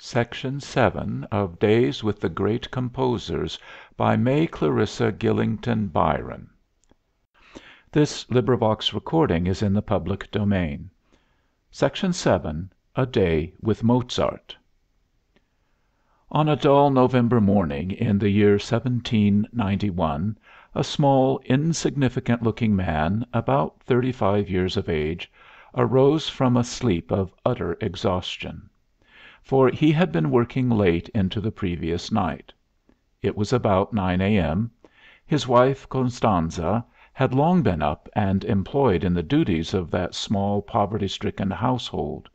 Section 7 of Days with the Great Composers by May Clarissa Gillington BYRON. Recording is in the public domain. Section 7 A Day with Mozart. On a dull November morning in the year 1791, a small, insignificant-looking man, about 35 years of age, arose from a sleep of utter exhaustion. For he had been working late into the previous night. It was about 9 A.M. His wife Constanze had long been up and employed in the duties of that small poverty-stricken household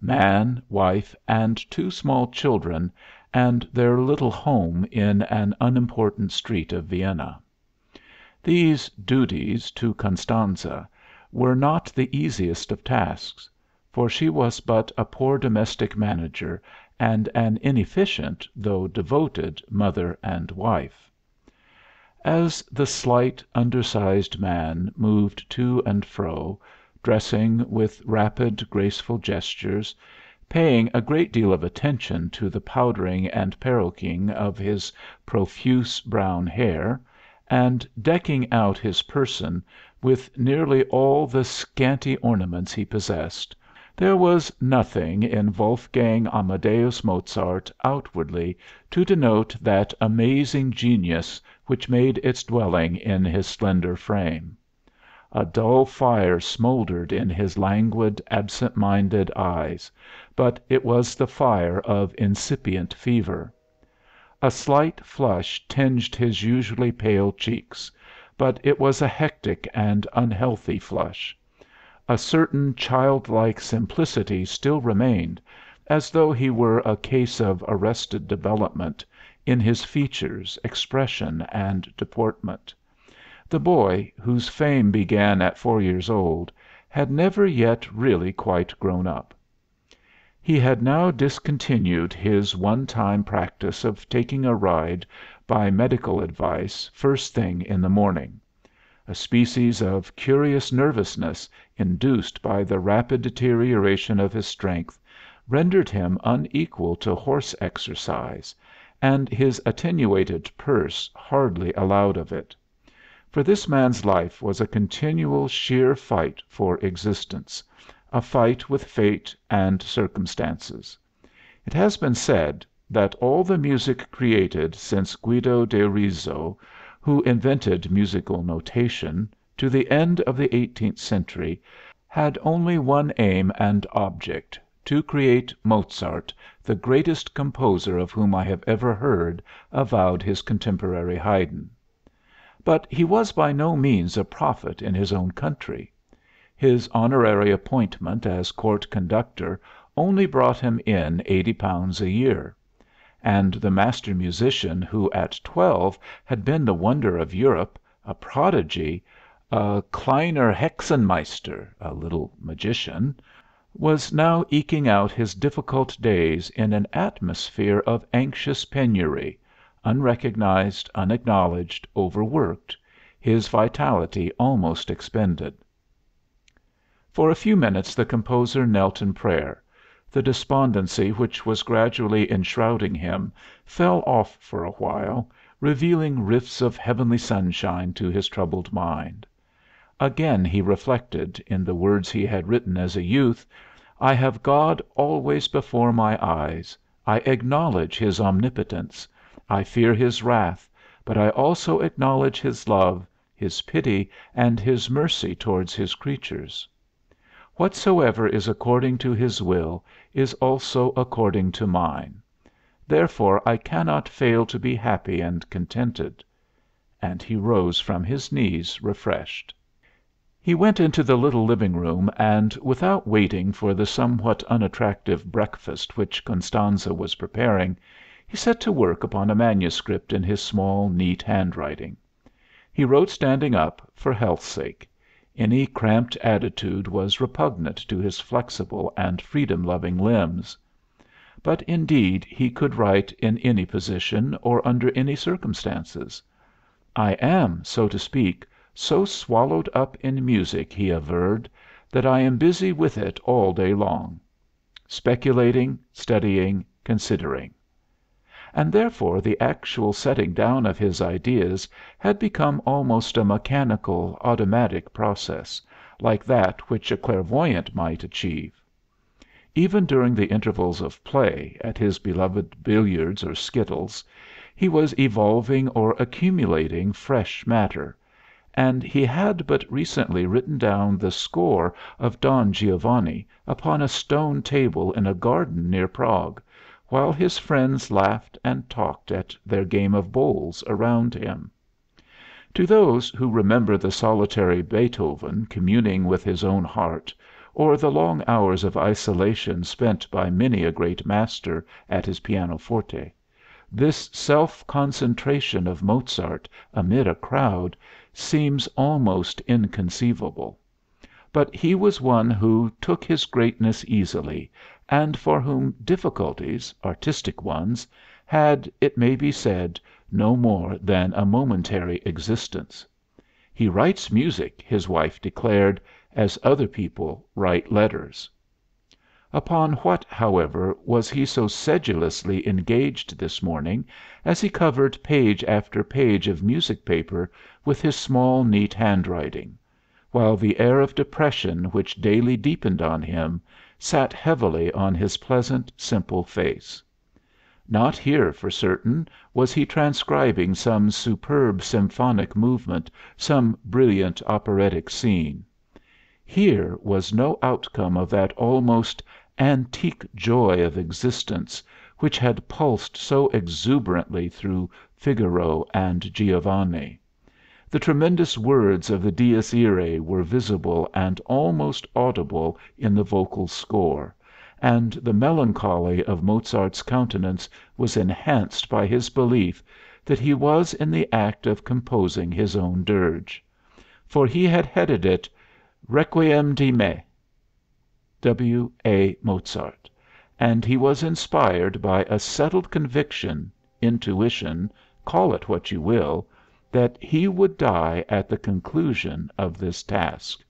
man, wife, and two small children, and their little home in an unimportant street of Vienna. These duties, to Constanze, were not the easiest of tasks, for she was but a poor domestic manager and an inefficient, though devoted, mother and wife. As the slight, undersized man moved to and fro, dressing with rapid, graceful gestures, paying a great deal of attention to the powdering and peruking of his profuse brown hair, and decking out his person with nearly all the scanty ornaments he possessed, there was nothing in Wolfgang Amadeus Mozart outwardly to denote that amazing genius which made its dwelling in his slender frame. A dull fire smoldered in his languid, absent-minded eyes, but it was the fire of incipient fever. A slight flush tinged his usually pale cheeks, but it was a hectic and unhealthy flush. A certain childlike simplicity still remained, as though he were a case of arrested development in his features, expression, and deportment. The boy, whose fame began at 4 years old, had never yet really quite grown up. He had now discontinued his one-time practice of taking a ride by medical advice first thing in the morning. A species of curious nervousness induced by the rapid deterioration of his strength rendered him unequal to horse exercise, and his attenuated purse hardly allowed of it. For this man's life was a continual sheer fight for existence, a fight with fate and circumstances. It has been said that all the music created since Guido de Rizzo, who invented musical notation, to the end of the 18th century, had only one aim and object, to create Mozart, the greatest composer of whom I have ever heard, avowed his contemporary Haydn. But he was by no means a prophet in his own country. His honorary appointment as court conductor only brought him in £80 a year; and the master musician who at 12 had been the wonder of Europe, a prodigy, a kleiner Hexenmeister, a little magician, was now eking out his difficult days in an atmosphere of anxious penury, unrecognized, unacknowledged, overworked, his vitality almost expended. For a few minutes the composer knelt in prayer. The despondency which was gradually enshrouding him fell off for a while, revealing rifts of heavenly sunshine to his troubled mind. Again he reflected, in the words he had written as a youth, "I have God always before my eyes. I acknowledge His omnipotence. I fear His wrath, but I also acknowledge His love, His pity, and His mercy towards His creatures. Whatsoever is according to His will is also according to mine. Therefore I cannot fail to be happy and contented." And he rose from his knees refreshed. He went into the little living room, and, without waiting for the somewhat unattractive breakfast which Constanze was preparing, he set to work upon a manuscript in his small, neat handwriting. He wrote standing up, for health's sake. Any cramped attitude was repugnant to his flexible and freedom-loving limbs. But indeed he could write in any position or under any circumstances. "I am, so to speak, so swallowed up in music," he averred, "that I am busy with it all day long. Speculating, studying, considering. And therefore the actual setting down of his ideas had become almost a mechanical, automatic process, like that which a clairvoyant might achieve. Even during the intervals of play, at his beloved billiards or skittles, he was evolving or accumulating fresh matter, and he had but recently written down the score of Don Giovanni upon a stone table in a garden near Prague, while his friends laughed and talked at their game of bowls around him. To those who remember the solitary Beethoven communing with his own heart, or the long hours of isolation spent by many a great master at his pianoforte, this self concentration of Mozart amid a crowd seems almost inconceivable. But he was one who took his greatness easily, and for whom difficulties, artistic ones, had, it may be said, no more than a momentary existence. He writes music, his wife declared, as other people write letters. Upon what, however, was he so sedulously engaged this morning as he covered page after page of music paper with his small, neat handwriting, while the air of depression which daily deepened on him sat heavily on his pleasant, simple face? Not here, for certain, was he transcribing some superb symphonic movement, some brilliant operatic scene. Here was no outcome of that almost antique joy of existence which had pulsed so exuberantly through Figaro and Giovanni. The tremendous words of the Dies Irae were visible and almost audible in the vocal score, and the melancholy of Mozart's countenance was enhanced by his belief that he was in the act of composing his own dirge; for he had headed it Requiem de Me, W. A. Mozart, and he was inspired by a settled conviction, intuition, call it what you will, that he would die at the conclusion of this task.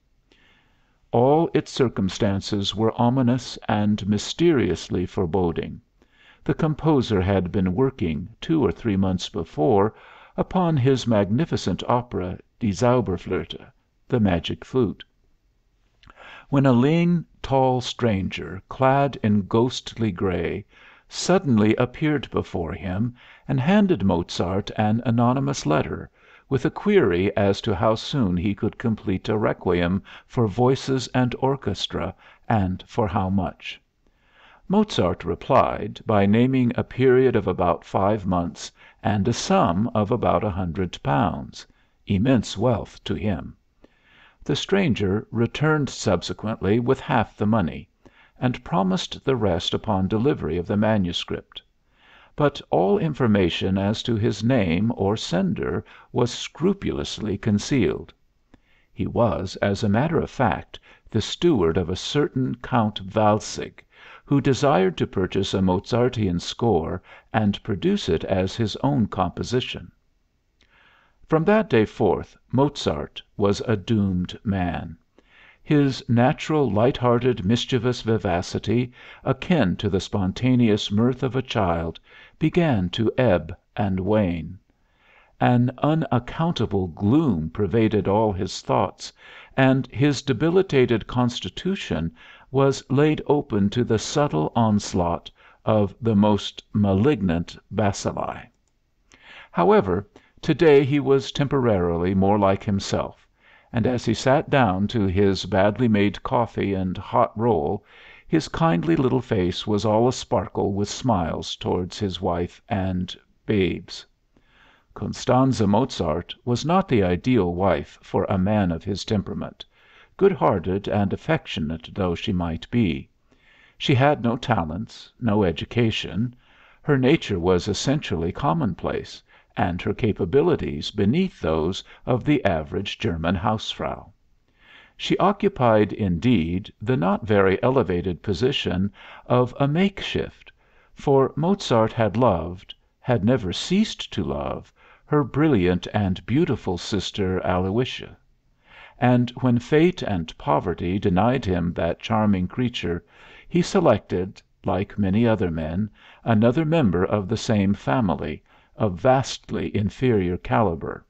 All its circumstances were ominous and mysteriously foreboding. The composer had been working, 2 or 3 months before, upon his magnificent opera Die Zauberflöte, the Magic Flute, when a lean, tall stranger, clad in ghostly gray, suddenly appeared before him and handed Mozart an anonymous letter, with a query as to how soon he could complete a requiem for voices and orchestra, and for how much. Mozart replied by naming a period of about 5 months and a sum of about £100, immense wealth to him. The stranger returned subsequently with half the money, and promised the rest upon delivery of the manuscript. But all information as to his name or sender was scrupulously concealed. He was, as a matter of fact, the steward of a certain Count Walsegg, who desired to purchase a Mozartian score and produce it as his own composition. From that day forth Mozart was a doomed man. His natural light-hearted, mischievous vivacity, akin to the spontaneous mirth of a child, began to ebb and wane. An unaccountable gloom pervaded all his thoughts, and his debilitated constitution was laid open to the subtle onslaught of the most malignant bacilli. However, today he was temporarily more like himself, and as he sat down to his badly made coffee and hot roll, his kindly little face was all a-sparkle with smiles towards his wife and babes. Constanze Mozart was not the ideal wife for a man of his temperament, good-hearted and affectionate though she might be. She had no talents, no education; her nature was essentially commonplace, and her capabilities beneath those of the average German Hausfrau. She occupied, indeed, the not very elevated position of a makeshift, for Mozart had loved, had never ceased to love, her brilliant and beautiful sister Aloysia; and when fate and poverty denied him that charming creature, he selected, like many other men, another member of the same family, of vastly inferior caliber.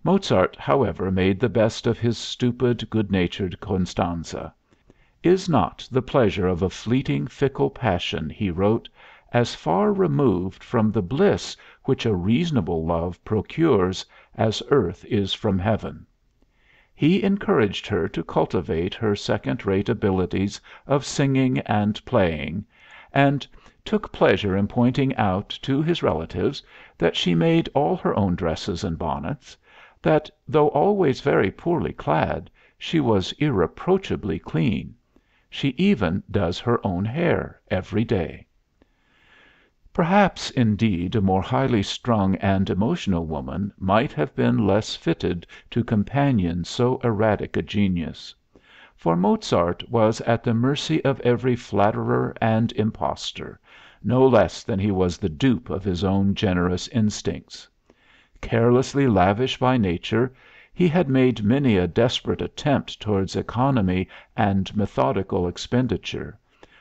Mozart, however, made the best of his stupid, good-natured Constanze. Is not the pleasure of a fleeting, fickle passion, he wrote, as far removed from the bliss which a reasonable love procures as earth is from heaven? He encouraged her to cultivate her second-rate abilities of singing and playing, and took pleasure in pointing out to his relatives that she made all her own dresses and bonnets, that, though always very poorly clad, she was irreproachably clean. She even does her own hair every day. Perhaps, indeed, a more highly strung and emotional woman might have been less fitted to companion so erratic a genius. For Mozart was at the mercy of every flatterer and impostor, no less than he was the dupe of his own generous instincts. Carelessly lavish by nature, he had made many a desperate attempt towards economy and methodical expenditure,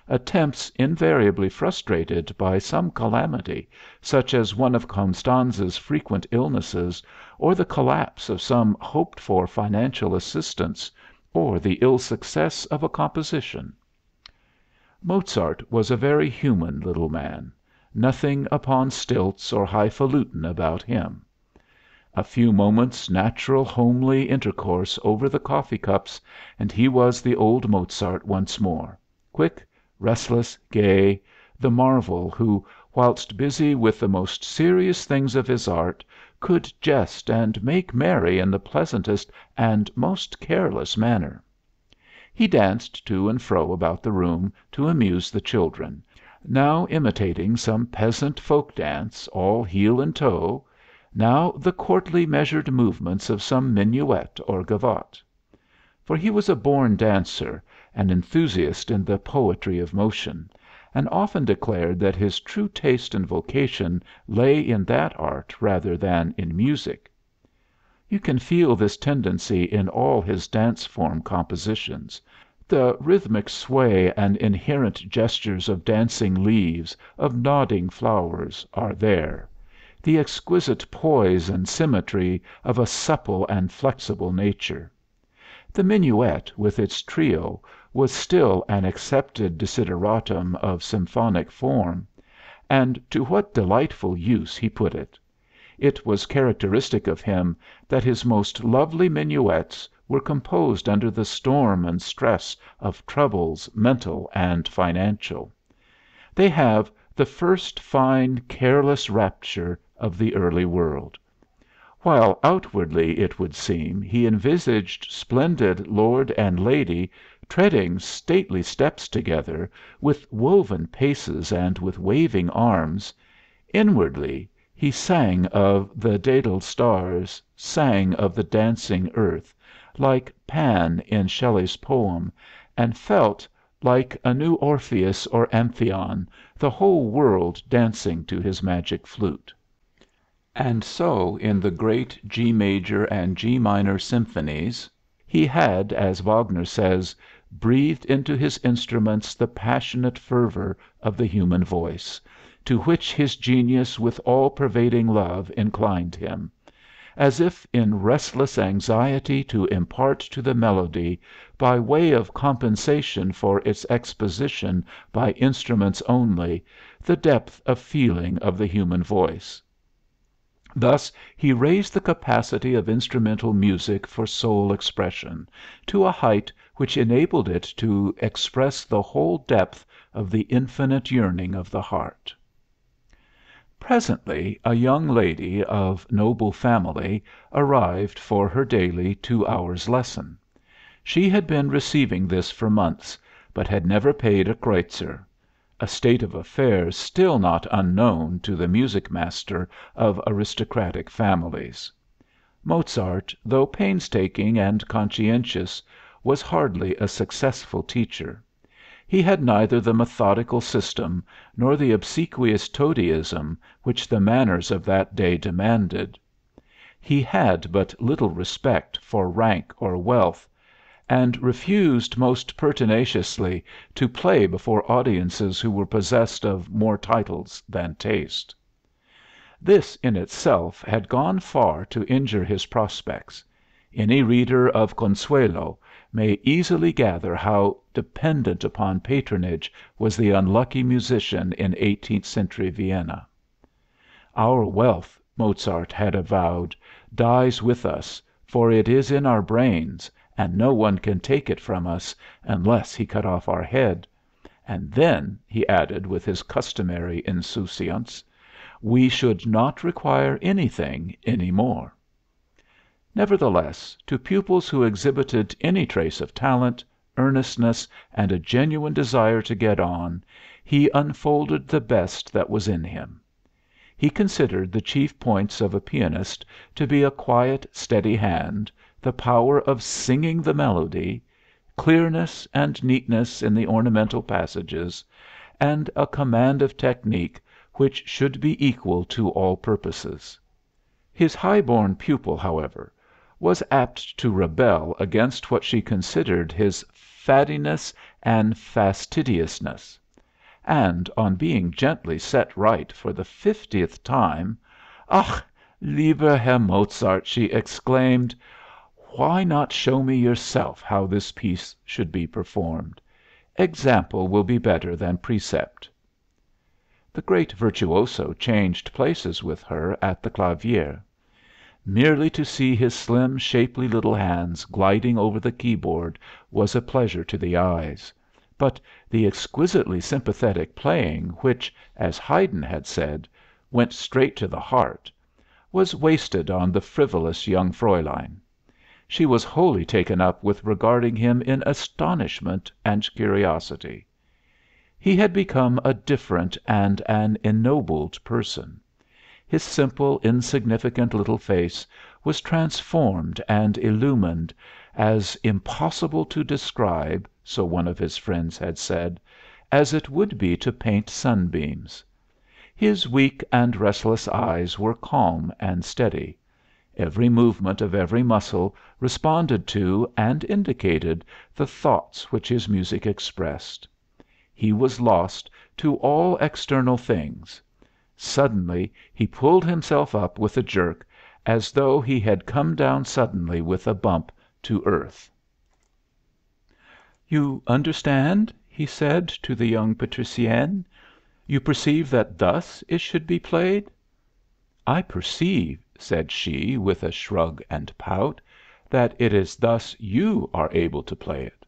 attempts invariably frustrated by some calamity, such as one of Constanze's frequent illnesses, or the collapse of some hoped for financial assistance, or the ill success of a composition. Mozart was a very human little man, nothing upon stilts or highfalutin about him. A few moments' natural, homely intercourse over the coffee cups, and he was the old Mozart once more, quick, restless, gay, the marvel who, whilst busy with the most serious things of his art, could jest and make merry in the pleasantest and most careless manner. He danced to and fro about the room to amuse the children, now imitating some peasant folk dance, all heel and toe, now the courtly measured movements of some minuet or gavotte. For he was a born dancer, an enthusiast in the poetry of motion, and often declared that his true taste and vocation lay in that art rather than in music. You can feel this tendency in all his dance form compositions. The rhythmic sway and inherent gestures of dancing leaves, of nodding flowers, are there; the exquisite poise and symmetry of a supple and flexible nature. The minuet with its trio was still an accepted desideratum of symphonic form, and to what delightful use he put it! It was characteristic of him that his most lovely minuets were composed under the storm and stress of troubles mental and financial. They have the first fine, careless rapture of the early world. While outwardly, it would seem, he envisaged splendid lord and lady treading stately steps together, with woven paces and with waving arms, inwardly he sang of the daedal stars, sang of the dancing earth, like Pan in Shelley's poem, and felt, like a new Orpheus or Amphion, the whole world dancing to his magic flute. And so in the great G major and G minor symphonies he had, as Wagner says, breathed into his instruments the passionate fervor of the human voice, to which his genius with all-pervading love inclined him, as if in restless anxiety to impart to the melody, by way of compensation for its exposition by instruments only, the depth of feeling of the human voice. Thus he raised the capacity of instrumental music for soul expression to a height which enabled it to express the whole depth of the infinite yearning of the heart. Presently a young lady of noble family arrived for her daily 2 hours' lesson. She had been receiving this for months, but had never paid a kreutzer, a state of affairs still not unknown to the music master of aristocratic families. Mozart, though painstaking and conscientious, was hardly a successful teacher. He had neither the methodical system nor the obsequious toadyism which the manners of that day demanded. He had but little respect for rank or wealth, and refused most pertinaciously to play before audiences who were possessed of more titles than taste. This in itself had gone far to injure his prospects. Any reader of Consuelo may easily gather how dependent upon patronage was the unlucky musician in 18th century Vienna. Our wealth, Mozart had avowed, dies with us, for it is in our brains, and no one can take it from us unless he cut off our head. And then, he added with his customary insouciance, we should not require anything any more. Nevertheless, to pupils who exhibited any trace of talent, earnestness, and a genuine desire to get on, he unfolded the best that was in him. He considered the chief points of a pianist to be a quiet, steady hand, the power of singing the melody, clearness and neatness in the ornamental passages, and a command of technique which should be equal to all purposes. His high-born pupil, however, was apt to rebel against what she considered his faddiness and fastidiousness; and on being gently set right for the 50th time, "Ach, lieber Herr Mozart," she exclaimed, "why not show me yourself how this piece should be performed? Example will be better than precept." The great virtuoso changed places with her at the clavier. Merely to see his slim, shapely little hands gliding over the keyboard was a pleasure to the eyes; but the exquisitely sympathetic playing which, as Haydn had said, "went straight to the heart," was wasted on the frivolous young Fräulein. She was wholly taken up with regarding him in astonishment and curiosity. He had become a different and an ennobled person. His simple, insignificant little face was transformed and illumined, as impossible to describe, so one of his friends had said, as it would be to paint sunbeams. His weak and restless eyes were calm and steady. Every movement of every muscle responded to and indicated the thoughts which his music expressed. He was lost to all external things. Suddenly he pulled himself up with a jerk, as though he had come down suddenly with a bump to earth. "You understand?" he said to the young patricienne. "You perceive that thus it should be played?" "I perceive," said she, with a shrug and pout, "that it is thus you are able to play it."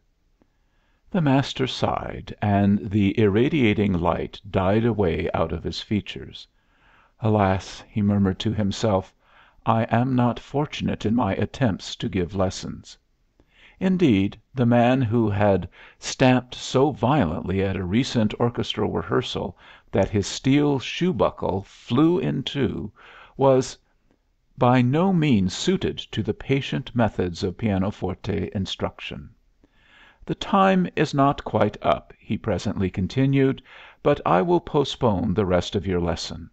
The master sighed, and the irradiating light died away out of his features. "Alas," he murmured to himself, "I am not fortunate in my attempts to give lessons." Indeed, the man who had stamped so violently at a recent orchestral rehearsal that his steel shoe buckle flew in two was by no means suited to the patient methods of pianoforte instruction. "The time is not quite up," he presently continued, "but I will postpone the rest of your lesson.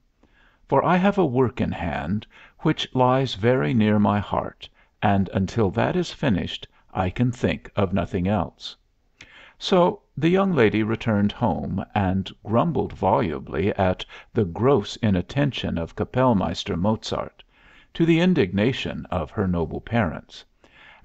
For I have a work in hand which lies very near my heart, and until that is finished I can think of nothing else." So the young lady returned home, and grumbled volubly at the gross inattention of Kapellmeister Mozart, to the indignation of her noble parents;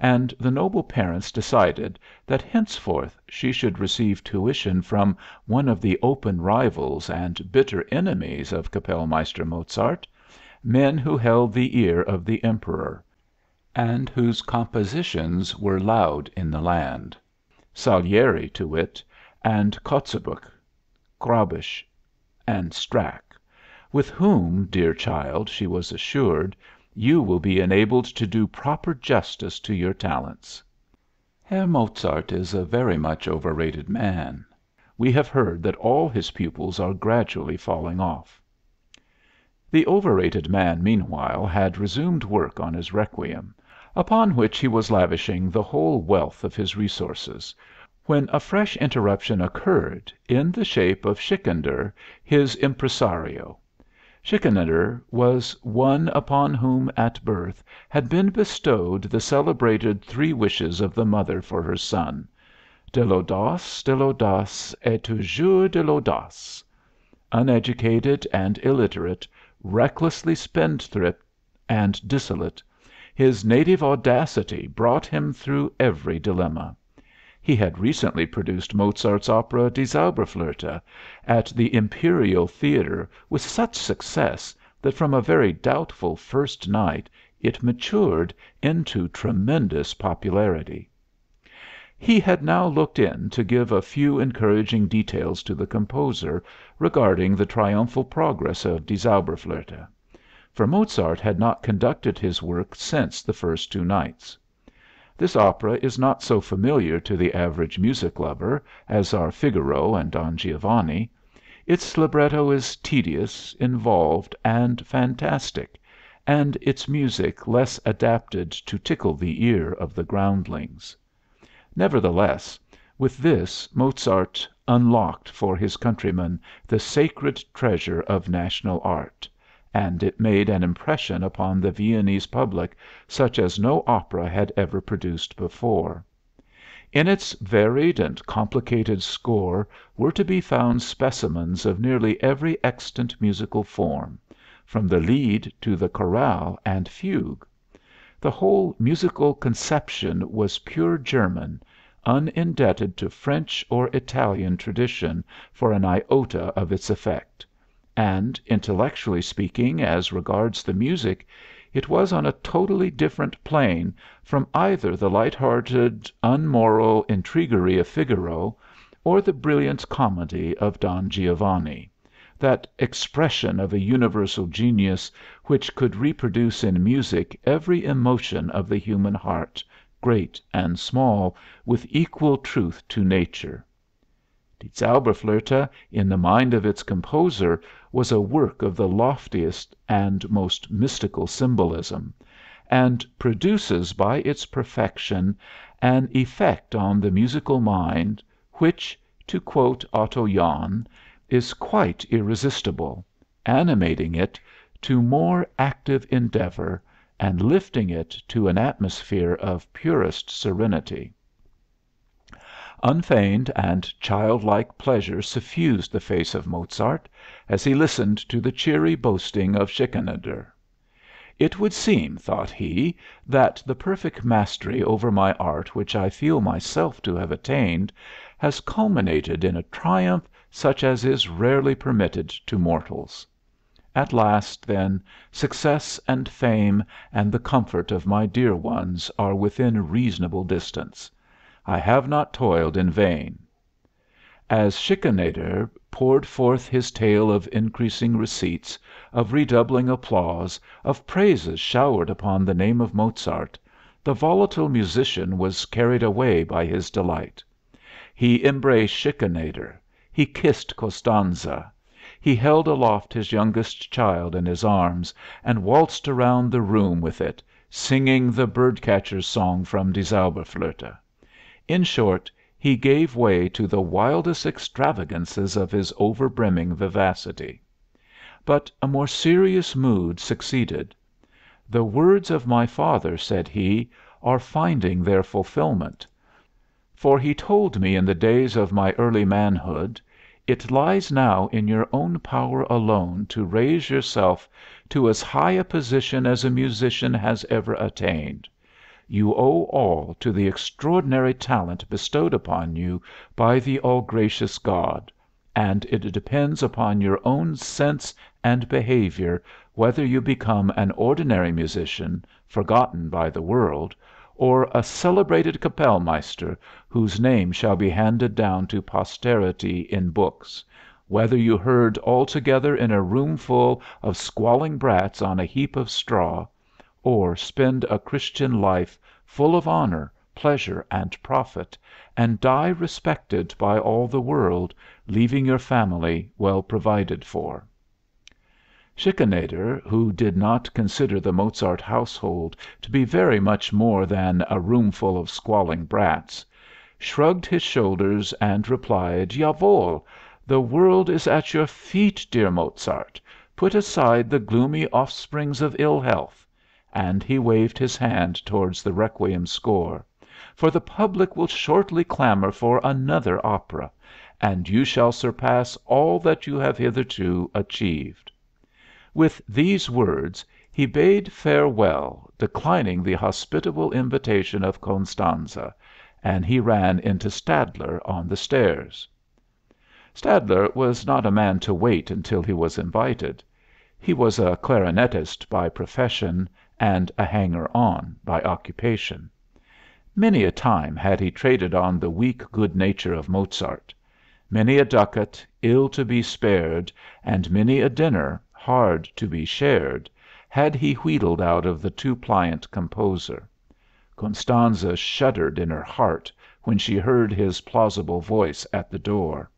and the noble parents decided that henceforth she should receive tuition from one of the open rivals and bitter enemies of Kapellmeister Mozart, men who held the ear of the Emperor, and whose compositions were loud in the land: Salieri, to wit, and Kotzebue, Grabisch, and Strack, with whom, dear child, she was assured, you will be enabled to do proper justice to your talents. Herr Mozart is a very much overrated man. We have heard that all his pupils are gradually falling off. The overrated man meanwhile had resumed work on his Requiem, upon which he was lavishing the whole wealth of his resources, when a fresh interruption occurred, in the shape of Schikaneder, his impresario. Schikaneder was one upon whom at birth had been bestowed the celebrated three wishes of the mother for her son: de l'audace, et toujours de l'audace. Uneducated and illiterate, recklessly spendthrift and dissolute, his native audacity brought him through every dilemma. He had recently produced Mozart's opera Die Zauberflöte at the Imperial Theater with such success that from a very doubtful first night it matured into tremendous popularity. He had now looked in to give a few encouraging details to the composer regarding the triumphal progress of Die Zauberflöte, for Mozart had not conducted his work since the first two nights. This opera is not so familiar to the average music lover as are Figaro and Don Giovanni. Its libretto is tedious, involved, and fantastic, and its music less adapted to tickle the ear of the groundlings. Nevertheless, with this Mozart unlocked for his countrymen the sacred treasure of national art, and it made an impression upon the Viennese public such as no opera had ever produced before. In its varied and complicated score were to be found specimens of nearly every extant musical form, from the Lied to the chorale and fugue. The whole musical conception was pure German, unindebted to French or Italian tradition for an iota of its effect; and, intellectually speaking as regards the music, it was on a totally different plane from either the light-hearted, unmoral intriguery of Figaro or the brilliant comedy of Don Giovanni, that expression of a universal genius which could reproduce in music every emotion of the human heart, great and small, with equal truth to nature. Die Zauberflöte, in the mind of its composer, was a work of the loftiest and most mystical symbolism, and produces by its perfection an effect on the musical mind which, to quote Otto Jahn, is quite irresistible, animating it to more active endeavor and lifting it to an atmosphere of purest serenity. Unfeigned and childlike pleasure suffused the face of Mozart as he listened to the cheery boasting of Schikaneder. It would seem, thought he, that the perfect mastery over my art which I feel myself to have attained has culminated in a triumph such as is rarely permitted to mortals. At last, then, success and fame and the comfort of my dear ones are within reasonable distance. I have not toiled in vain. As Schikaneder poured forth his tale of increasing receipts, of redoubling applause, of praises showered upon the name of Mozart, the volatile musician was carried away by his delight. He embraced Schikaneder, he kissed Costanza, he held aloft his youngest child in his arms, and waltzed around the room with it, singing the birdcatcher's song from Die Zauberflöte. In short, he gave way to the wildest extravagances of his overbrimming vivacity. But a more serious mood succeeded. "The words of my father," said he, "are finding their fulfilment. For he told me in the days of my early manhood, 'It lies now in your own power alone to raise yourself to as high a position as a musician has ever attained. You owe all to the extraordinary talent bestowed upon you by the all gracious God, and it depends upon your own sense and behavior whether you become an ordinary musician, forgotten by the world, or a celebrated Kapellmeister whose name shall be handed down to posterity in books, whether you herd all together in a room full of squalling brats on a heap of straw, or spend a Christian life full of honor, pleasure, and profit, and die respected by all the world, leaving your family well provided for." Schikaneder, who did not consider the Mozart household to be very much more than a roomful of squalling brats, shrugged his shoulders and replied: "Jawohl! The world is at your feet, dear Mozart. put aside the gloomy offsprings of ill health," and he waved his hand towards the requiem score, "for the public will shortly clamor for another opera, and you shall surpass all that you have hitherto achieved." With these words he bade farewell, declining the hospitable invitation of Constanze, and he ran into Stadler on the stairs. Stadler was not a man to wait until he was invited. He was a clarinetist by profession and a hanger on by occupation. Many a time had he traded on the weak good nature of Mozart; many a ducat, ill to be spared, and many a dinner, hard to be shared, had he wheedled out of the too pliant composer. Constanze shuddered in her heart when she heard his plausible voice at the door.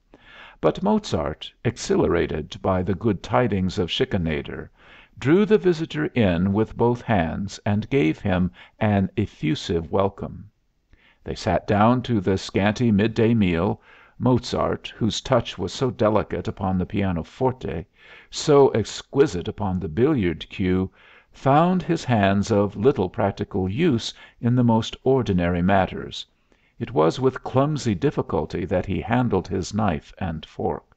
But Mozart, exhilarated by the good tidings of Schikaneder, drew the visitor in with both hands and gave him an effusive welcome. They sat down to the scanty midday meal. Mozart, whose touch was so delicate upon the pianoforte, so exquisite upon the billiard cue, found his hands of little practical use in the most ordinary matters. It was with clumsy difficulty that he handled his knife and fork.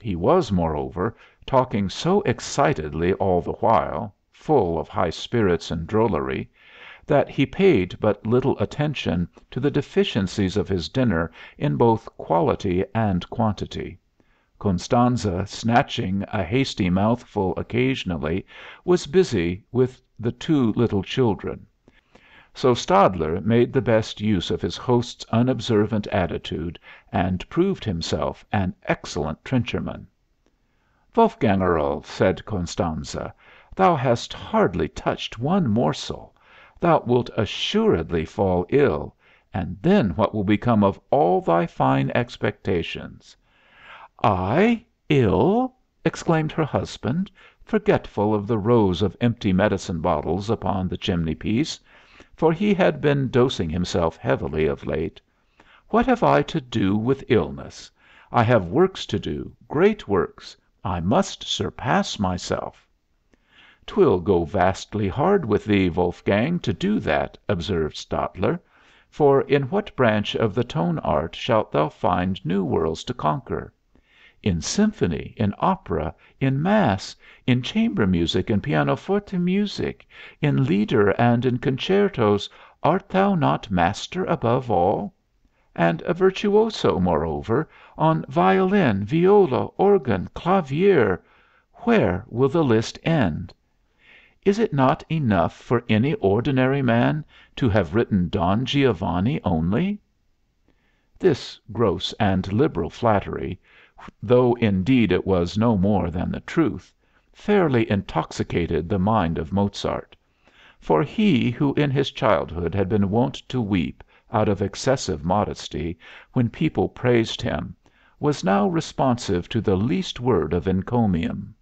He was, moreover, talking so excitedly all the while, full of high spirits and drollery, that he paid but little attention to the deficiencies of his dinner in both quality and quantity. Constanze, snatching a hasty mouthful occasionally, was busy with the two little children. So Stadler made the best use of his host's unobservant attitude and proved himself an excellent trencherman. "Wolfgangerl," said Constanze, "thou hast hardly touched one morsel. Thou wilt assuredly fall ill, and then what will become of all thy fine expectations?" "I ill!" exclaimed her husband, forgetful of the rows of empty medicine bottles upon the chimney piece, for he had been dosing himself heavily of late. "What have I to do with illness? I have works to do, great works. I must surpass myself." "'Twill go vastly hard with thee, Wolfgang, to do that," observed Stadler. "For in what branch of the tone art shalt thou find new worlds to conquer? In symphony, in opera, in mass, in chamber music and pianoforte music, in lieder and in concertos, art thou not master above all? And a virtuoso, moreover, on violin, viola, organ, clavier where will the list end? Is it not enough for any ordinary man to have written Don Giovanni only?" This gross and liberal flattery, though indeed it was no more than the truth, fairly intoxicated the mind of Mozart; for he, who in his childhood had been wont to weep, out of excessive modesty, when people praised him, was now responsive to the least word of encomium.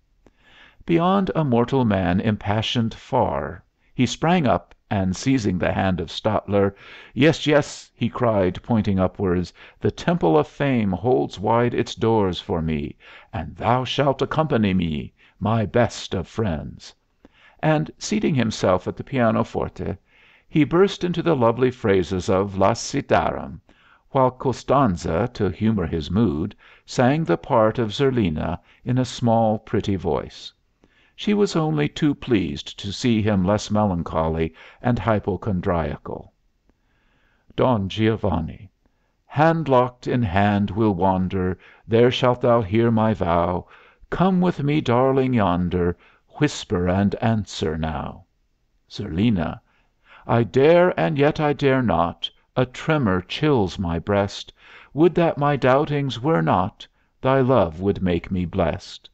Beyond a mortal man impassioned far, he sprang up, and seizing the hand of Stadler, "Yes, yes," he cried, pointing upwards, "the temple of fame holds wide its doors for me, and thou shalt accompany me, my best of friends." And seating himself at the pianoforte, he burst into the lovely phrases of Lassidarum, while Constanze, to humor his mood, sang the part of Zerlina in a small, pretty voice. She was only too pleased to see him less melancholy and hypochondriacal. Don Giovanni. "Hand locked in hand we'll wander, There shalt thou hear my vow. Come with me, darling, yonder, Whisper and answer now." Zerlina. "I dare and yet I dare not, A tremor chills my breast. Would that my doubtings were not, Thy love would make me blest."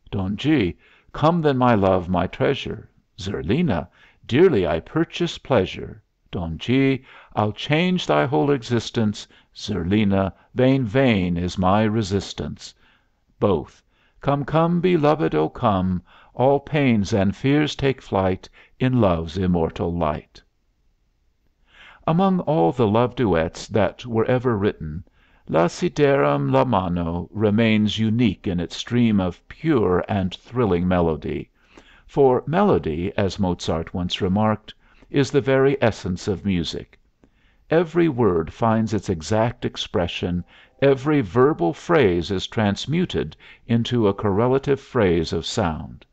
Don G. "Come then, my love, my treasure." Zerlina. "Dearly I purchase pleasure." Don G. "I'll change thy whole existence." Zerlina. "Vain, vain is my resistance." Both. "Come, come, beloved, O come! All pains and fears take flight In love's immortal light." Among all the love duets that were ever written, La Siderum la Mano remains unique in its stream of pure and thrilling melody, for melody, as Mozart once remarked, is the very essence of music. Every word finds its exact expression, every verbal phrase is transmuted into a correlative phrase of sound.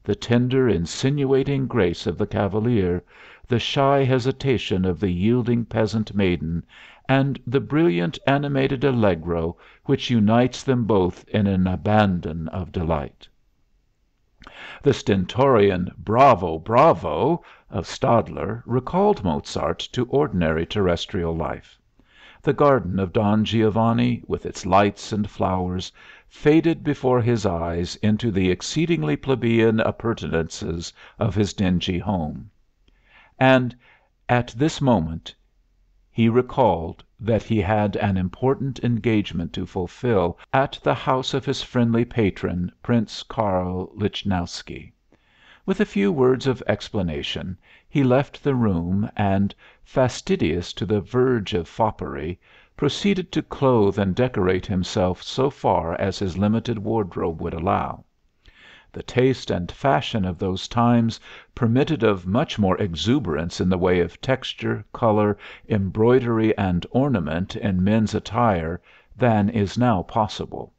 The tender, insinuating grace of the cavalier, the shy hesitation of the yielding peasant maiden, and the brilliant, animated allegro which unites them both in an abandon of delight. The stentorian "Bravo, bravo!" of Stadler recalled Mozart to ordinary terrestrial life. The garden of Don Giovanni, with its lights and flowers, faded before his eyes into the exceedingly plebeian appurtenances of his dingy home. And at this moment he recalled that he had an important engagement to fulfill at the house of his friendly patron, Prince Karl Lichnowsky. With a few words of explanation he left the room and, fastidious to the verge of foppery, proceeded to clothe and decorate himself so far as his limited wardrobe would allow. The taste and fashion of those times permitted of much more exuberance in the way of texture, color, embroidery, and ornament in men's attire than is now possible,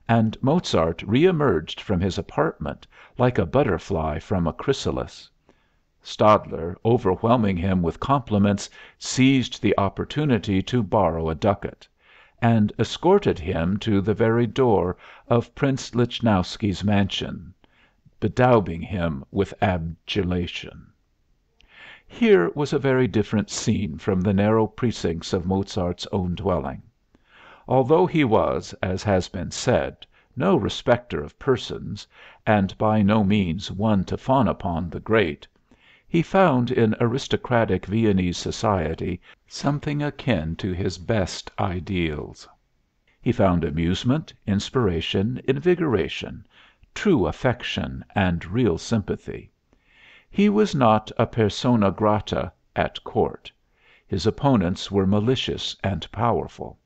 and Mozart reemerged from his apartment like a butterfly from a chrysalis. Stadler, overwhelming him with compliments, seized the opportunity to borrow a ducat, and escorted him to the very door of Prince Lichnowsky's mansion, bedaubing him with adulation. Here was a very different scene from the narrow precincts of Mozart's own dwelling. Although he was, as has been said, no respecter of persons, and by no means one to fawn upon the great, he found in aristocratic Viennese society something akin to his best ideals. He found amusement, inspiration, invigoration, true affection, and real sympathy. He was not a persona grata at court. His opponents were malicious and powerful.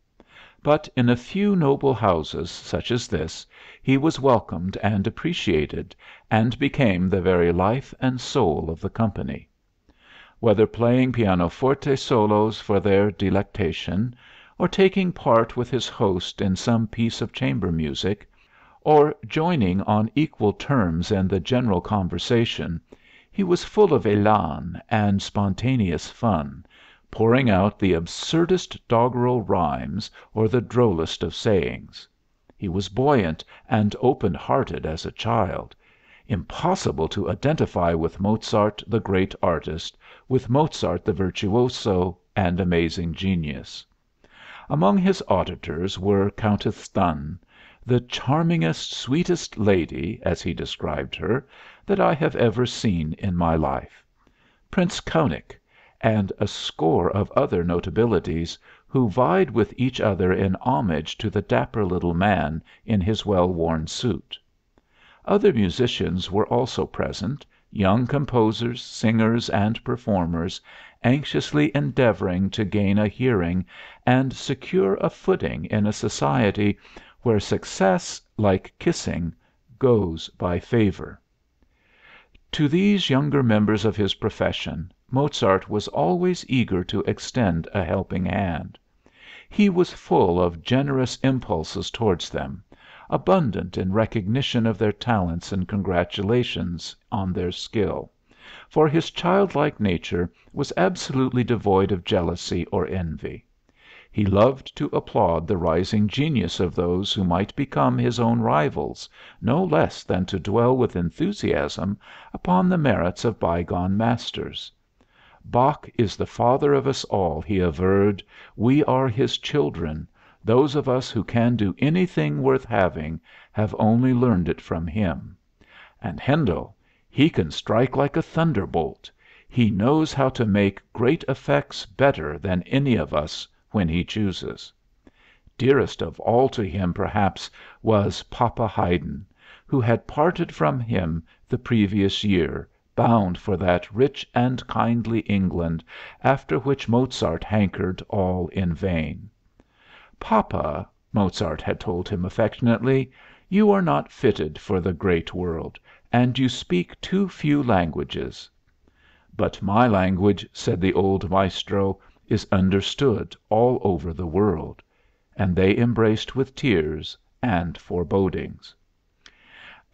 But in a few noble houses, such as this, he was welcomed and appreciated, and became the very life and soul of the company. Whether playing pianoforte solos for their delectation, or taking part with his host in some piece of chamber music, or joining on equal terms in the general conversation, he was full of élan and spontaneous fun, pouring out the absurdest doggerel rhymes or the drollest of sayings. He was buoyant and open hearted as a child. Impossible to identify with Mozart the great artist, with Mozart the virtuoso and amazing genius. Among his auditors were Countess Thun, the charmingest, sweetest lady, as he described her, that I have ever seen in my life; Prince Kaunik, and a score of other notabilities, who vied with each other in homage to the dapper little man in his well worn suit. Other musicians were also present, young composers, singers, and performers, anxiously endeavoring to gain a hearing and secure a footing in a society where success, like kissing, goes by favor. To these younger members of his profession Mozart was always eager to extend a helping hand. He was full of generous impulses towards them, abundant in recognition of their talents and congratulations on their skill, for his childlike nature was absolutely devoid of jealousy or envy. He loved to applaud the rising genius of those who might become his own rivals, no less than to dwell with enthusiasm upon the merits of bygone masters. "Bach is the father of us all," he averred. "We are his children. Those of us who can do anything worth having have only learned it from him. And Handel, he can strike like a thunderbolt. He knows how to make great effects better than any of us when he chooses." Dearest of all to him, perhaps, was Papa Haydn, who had parted from him the previous year, bound for that rich and kindly England after which Mozart hankered all in vain. "Papa," Mozart had told him affectionately, "you are not fitted for the great world, and you speak too few languages." "But my language," said the old maestro, "is understood all over the world." And they embraced with tears and forebodings.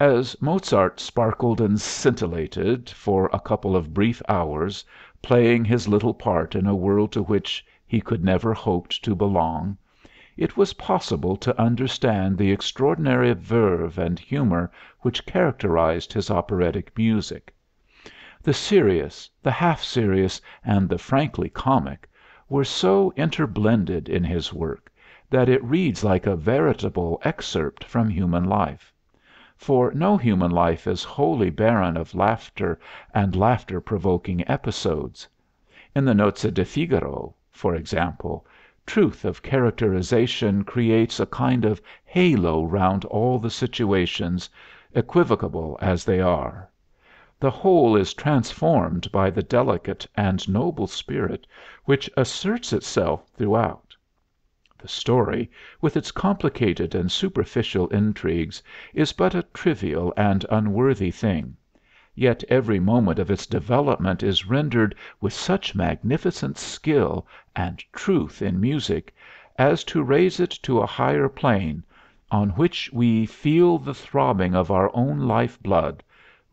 As Mozart sparkled and scintillated for a couple of brief hours, playing his little part in a world to which he could never hoped to belong, it was possible to understand the extraordinary verve and humor which characterized his operatic music. The serious, the half serious, and the frankly comic were so interblended in his work that it reads like a veritable excerpt from human life. For no human life is wholly barren of laughter and laughter provoking episodes. In the Nozze di Figaro, for example, truth of characterization creates a kind of halo round all the situations, equivocable as they are. The whole is transformed by the delicate and noble spirit which asserts itself throughout. The story, with its complicated and superficial intrigues, is but a trivial and unworthy thing, yet every moment of its development is rendered with such magnificent skill and truth in music as to raise it to a higher plane, on which we feel the throbbing of our own life blood,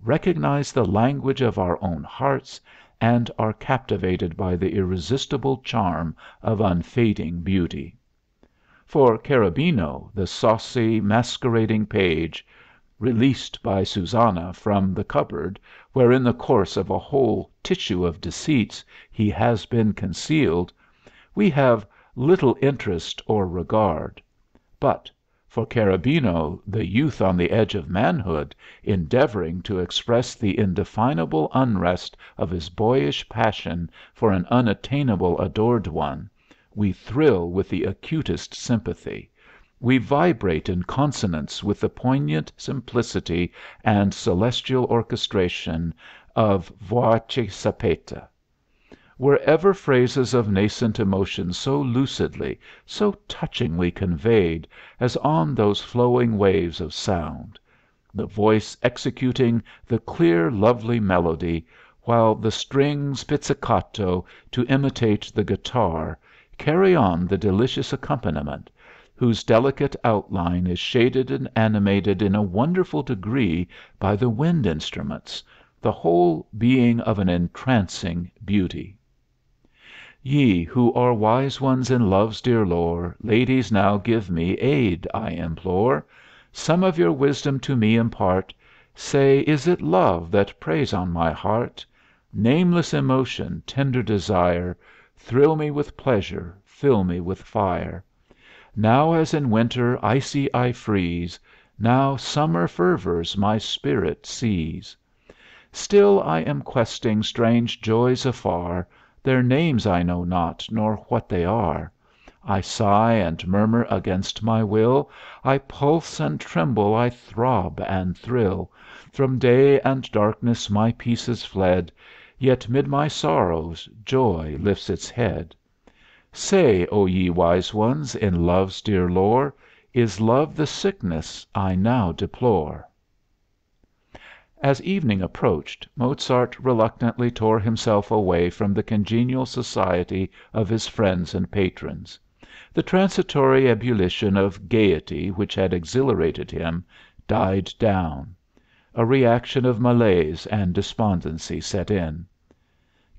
recognize the language of our own hearts, and are captivated by the irresistible charm of unfading beauty. For Cherubino, the saucy, masquerading page, released by Susanna from the cupboard where in the course of a whole tissue of deceits he has been concealed, we have little interest or regard; but for Cherubino, the youth on the edge of manhood, endeavoring to express the indefinable unrest of his boyish passion for an unattainable adored one, we thrill with the acutest sympathy, we vibrate in consonance with the poignant simplicity and celestial orchestration of Voce Sapeta. Were ever phrases of nascent emotion so lucidly, so touchingly conveyed as on those flowing waves of sound; the voice executing the clear, lovely melody, while the strings pizzicato to imitate the guitar carry on the delicious accompaniment, whose delicate outline is shaded and animated in a wonderful degree by the wind instruments, the whole being of an entrancing beauty. Ye who are wise ones in love's dear lore, ladies, now give me aid, I implore. Some of your wisdom to me impart. Say, is it love that preys on my heart? Nameless emotion, tender desire, thrill me with pleasure, fill me with fire. Now as in winter icy I freeze, now summer fervors my spirit seize. Still I am questing strange joys afar, their names I know not, nor what they are. I sigh and murmur against my will, I pulse and tremble, I throb and thrill. From day and darkness my peace is fled, yet mid my sorrows joy lifts its head. Say, O ye wise ones, in love's dear lore, is love the sickness I now deplore? As evening approached, Mozart reluctantly tore himself away from the congenial society of his friends and patrons. The transitory ebullition of gaiety which had exhilarated him died down. A reaction of malaise and despondency set in.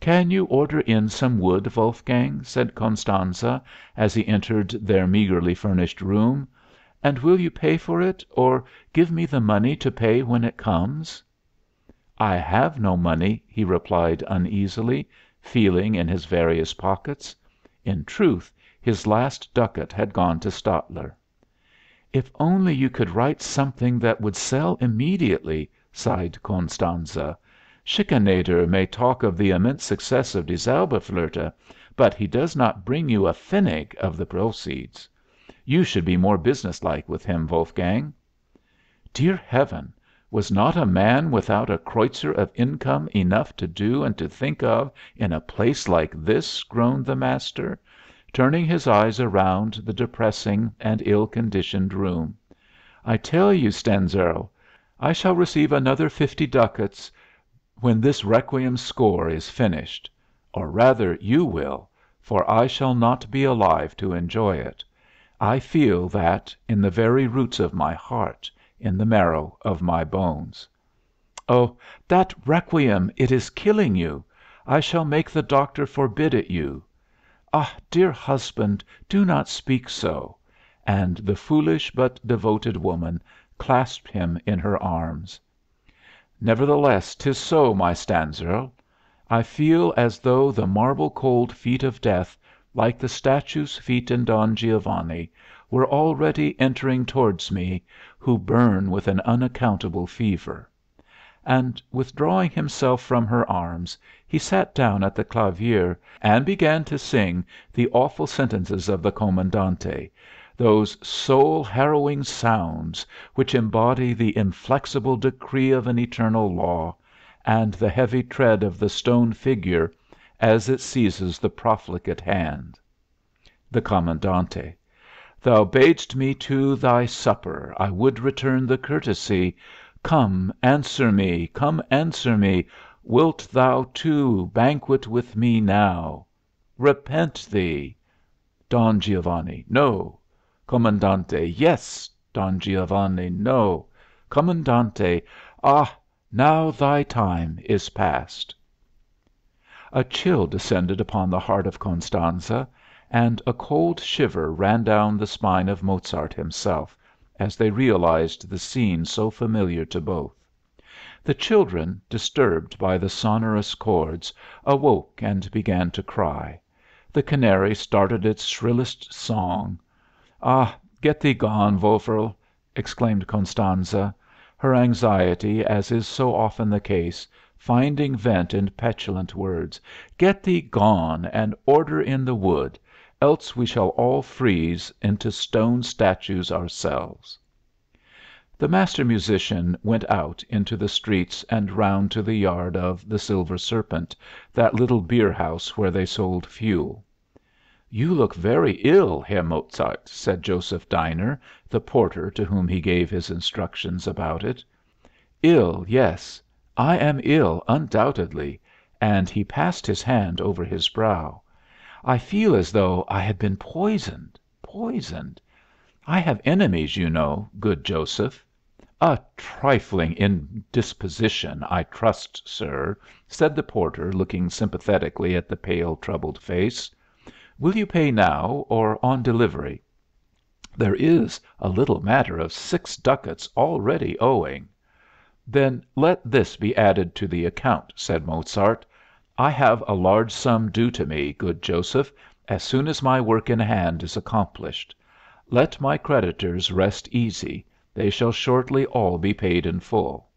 "Can you order in some wood, Wolfgang?" said Constanze, as he entered their meagerly furnished room. "And will you pay for it, or give me the money to pay when it comes?" "I have no money," he replied uneasily, feeling in his various pockets. In truth, his last ducat had gone to Stadler. "If only you could write something that would sell immediately," sighed Constanze. "Schikaneder may talk of the immense success of Die Zauberflöte, but he does not bring you a pfennig of the proceeds. You should be more businesslike with him, Wolfgang." Dear Heaven! Was not a man without a kreutzer of income enough to do and to think of in a place like this? Groaned the Master. turning his eyes around the depressing and ill-conditioned room. "I tell you, Stenzel, I shall receive another 50 ducats when this requiem score is finished. Or rather, you will, for I shall not be alive to enjoy it. I feel that in the very roots of my heart, in the marrow of my bones." "Oh, that requiem! It is killing you. I shall make the doctor forbid it you." "Ah, dear husband, do not speak so!" And the foolish but devoted woman clasped him in her arms. "Nevertheless, 'tis so, my Stanzl. I feel as though the marble cold feet of death, like the statue's feet in Don Giovanni, were already entering towards me, who burn with an unaccountable fever." And withdrawing himself from her arms, he sat down at the clavier and began to sing the awful sentences of the Commandante, those soul harrowing sounds which embody the inflexible decree of an eternal law, and the heavy tread of the stone figure as it seizes the profligate hand. The Commandante. "Thou bad'st me to thy supper, I would return the courtesy. Come, answer me, come, answer me. Wilt thou, too, banquet with me now? Repent thee." Don Giovanni. "No." Commandante. "Yes." Don Giovanni. "No." Commandante. "Ah, now thy time is past." A chill descended upon the heart of Constanze, and a cold shiver ran down the spine of Mozart himself, as they realized the scene so familiar to both. The children, disturbed by the sonorous chords, awoke and began to cry. The canary started its shrillest song. "Ah, get thee gone, Wülfrl!" exclaimed Constanze, her anxiety, as is so often the case, finding vent in petulant words. "Get thee gone, and order in the wood, else we shall all freeze into stone statues ourselves." The master musician went out into the streets and round to the yard of the Silver Serpent, that little beer house where they sold fuel. "You look very ill, Herr Mozart," said Joseph Diner, the porter to whom he gave his instructions about it. "Ill, yes. I am ill, undoubtedly," and he passed his hand over his brow. "I feel as though I had been poisoned. I have enemies, you know, good Joseph." "A trifling indisposition, I trust, sir," said the porter, looking sympathetically at the pale, troubled face. "Will you pay now or on delivery? There is a little matter of 6 ducats already owing." "Then let this be added to the account," said Mozart. "I have a large sum due to me, good Joseph, as soon as my work in hand is accomplished. Let my creditors rest easy; they shall shortly all be paid in full."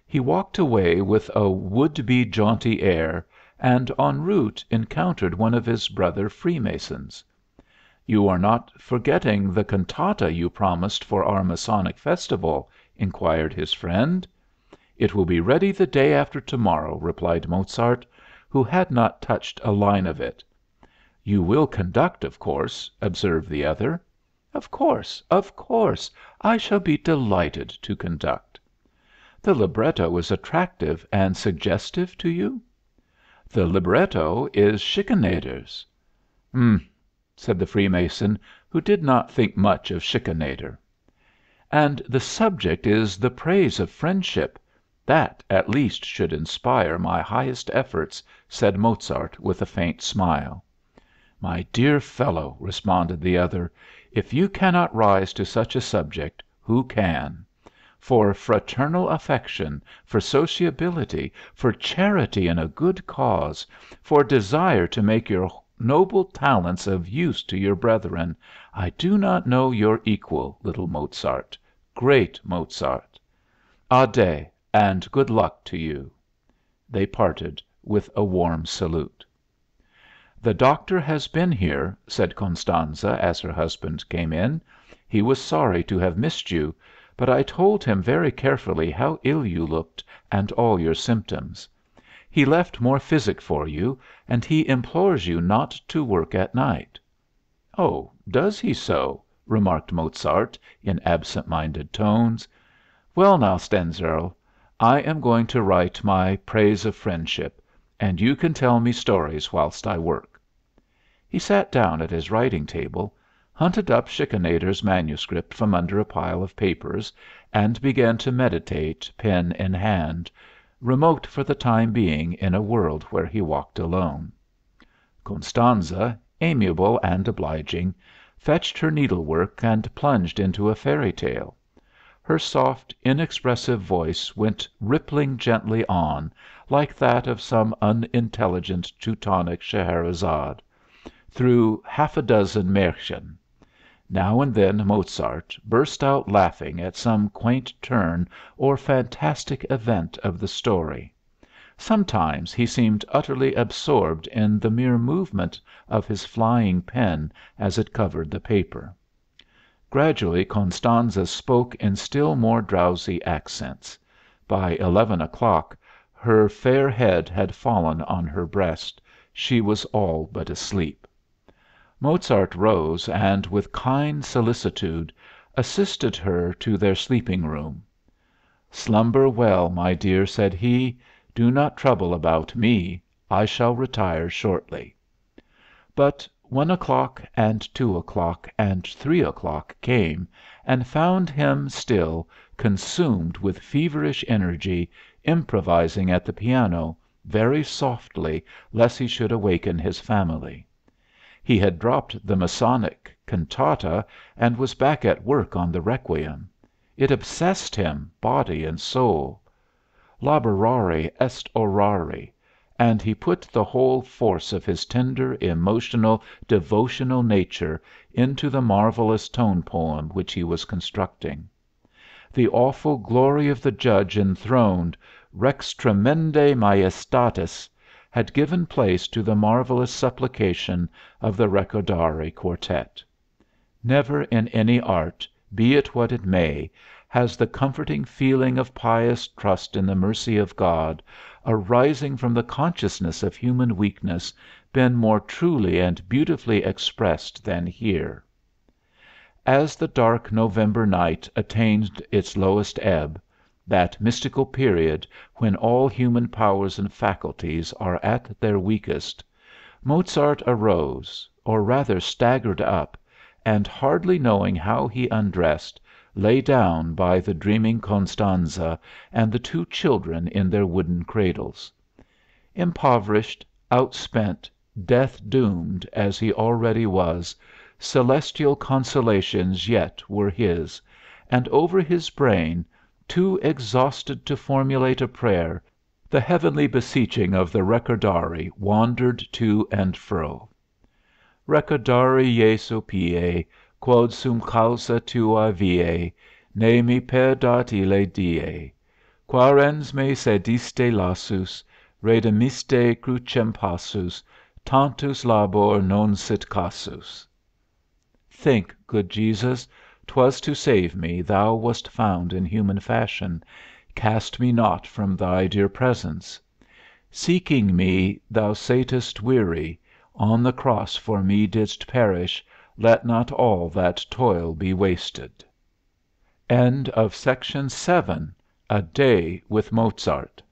He walked away with a would-be jaunty air, and en route encountered one of his brother Freemasons. "You are not forgetting the cantata you promised for our Masonic festival?" inquired his friend. "It will be ready the day after to morrow," replied Mozart, who had not touched a line of it. "You will conduct, of course?" observed the other. "Of course, of course. I shall be delighted to conduct." "The libretto is attractive and suggestive to you?" "The libretto is Schikaneder's." "H'm," said the Freemason, who did not think much of Schikaneder. "And the subject is the praise of friendship. That at least should inspire my highest efforts," said Mozart with a faint smile. "My dear fellow," responded the other, "if you cannot rise to such a subject, who can? For fraternal affection, for sociability, for charity in a good cause, for desire to make your noble talents of use to your brethren, I do not know your equal, little Mozart, great Mozart. Adé, and good luck to you." They parted with a warm salute. "The doctor has been here," said Constanze as her husband came in. "He was sorry to have missed you, but I told him very carefully how ill you looked and all your symptoms. He left more physic for you, and he implores you not to work at night." "Oh, does he so?" remarked Mozart in absent‐minded tones. "Well, now, Stenzel, I am going to write my 'Praise of Friendship,' and you can tell me stories whilst I work." He sat down at his writing table, hunted up Schikaneder's manuscript from under a pile of papers, and began to meditate, pen in hand, remote for the time being in a world where he walked alone. Constanze, amiable and obliging, fetched her needlework and plunged into a fairy tale. Her soft, inexpressive voice went rippling gently on, like that of some unintelligent Teutonic Scheherazade, through half a dozen Märchen. Now and then Mozart burst out laughing at some quaint turn or fantastic event of the story. Sometimes he seemed utterly absorbed in the mere movement of his flying pen as it covered the paper. Gradually Constanze spoke in still more drowsy accents. By 11 o'clock her fair head had fallen on her breast; she was all but asleep. Mozart rose and, with kind solicitude, assisted her to their sleeping room. "Slumber well, my dear," said he. "Do not trouble about me. I shall retire shortly." But 1 o'clock and 2 o'clock and 3 o'clock came, and found him still, consumed with feverish energy, improvising at the piano, very softly, lest he should awaken his family. He had dropped the Masonic cantata and was back at work on the Requiem. It obsessed him, body and soul. Laborare est orare, and he put the whole force of his tender, emotional, devotional nature into the marvelous tone poem which he was constructing. The awful glory of the Judge enthroned, Rex Tremendae Majestatis, had given place to the marvelous supplication of the Recordari Quartet. Never in any art, be it what it may, has the comforting feeling of pious trust in the mercy of God, arising from the consciousness of human weakness, been more truly and beautifully expressed than here. As the dark November night attained its lowest ebb, that mystical period when all human powers and faculties are at their weakest, Mozart arose, or rather staggered up, and, hardly knowing how he undressed, lay down by the dreaming Constanze and the two children in their wooden cradles. Impoverished, outspent, death doomed as he already was, celestial consolations yet were his, and over his brain, too exhausted to formulate a prayer, the heavenly beseeching of the Recordari wandered to and fro. Recordari Jesu pie, quod sum causa tua viae, ne me perdat ille die, quarens me sediste lassus, redemiste crucem passus, tantus labor non sit casus. Think, good Jesus, 'twas to save me thou wast found in human fashion, cast me not from thy dear presence. Seeking me thou satest weary, on the cross for me didst perish, let not all that toil be wasted. Section 7. A Day with Mozart.